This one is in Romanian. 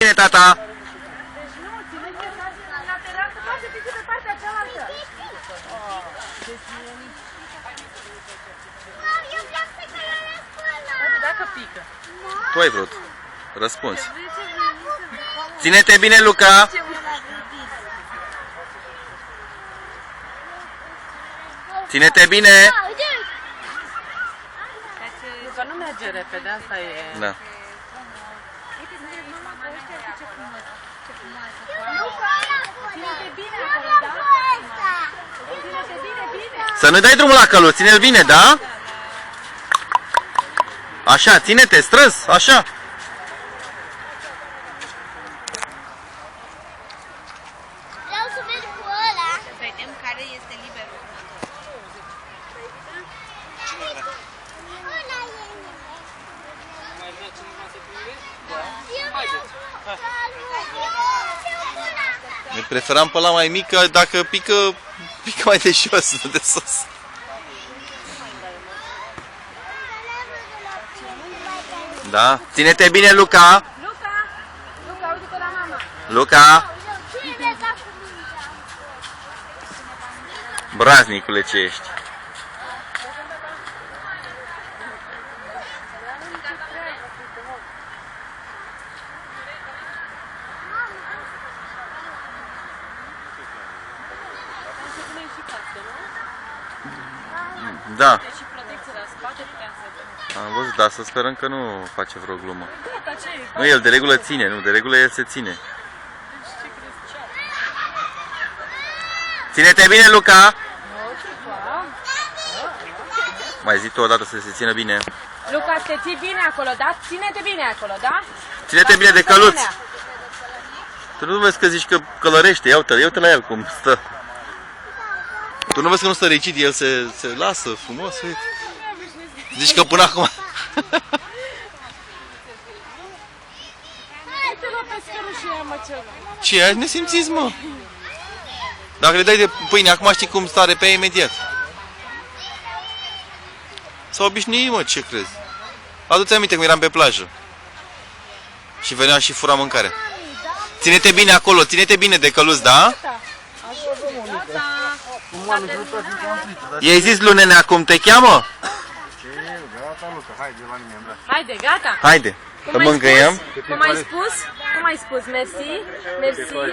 bine, tata! Deci nu, țineți-te lateral, că poate fi pe partea cealaltă. Eu vreau să călăresc ăla. Uite, dacă pică. Tu ai vrut. Răspuns. Ține-te bine, Luca! Ține-te bine! Că nu merge repede, asta e. Da. Ține-te bine acolo, da? Ține-te bine, bine. Să nu dai drumul la căluț, ține-l bine, da? Așa, ține-te strâns, așa. Vreau să merg cu ăla. Vedem care este liber. Ăla e nimeni. Eu vreau Ne preferam pe la mai mică, dacă pică, pică mai de jos, nu de sus. Da? Ține-te bine, Luca! Luca! Luca, uite-te la mama. Luca! Cine mi-a dat cu mingea? Braznicule ce ești! Da, Și protecție la spate puteam să... am văzut, dar să sperăm că nu face vreo glumă. Gata, ce e? Nu, el de regulă ține, nu, de regulă el se ține. Ține-te bine, Luca! Mai zi tu o dată să se țină bine. Luca, te ții bine acolo, da? Ține-te bine acolo, da? Ține-te bine de căluț! Tu nu vezi că zici că călărește, ia-uite la el cum stă. Tu nu vezi că nu stă rigid, el se lasă frumos, uite. Zici că până acum... Uite, mă, pe scărușie, mă, ceva. Ce, ai nesimțiți, mă? Dacă le dai de pâine, acum știi cum stare pe ea imediat. S-au obișnuit, mă, ce crezi? Adu-ți aminte cum eram pe plajă. Și veneam și fura mâncare. Ține-te bine acolo, ține-te bine de căluț, da? I-ai zis lui nene acum te cheamă? Gata, Luca, haide la mine, da. Haide, gata. Haide, să mângâiem. Cum ai spus? Cum ai spus? Mersi? Mersi?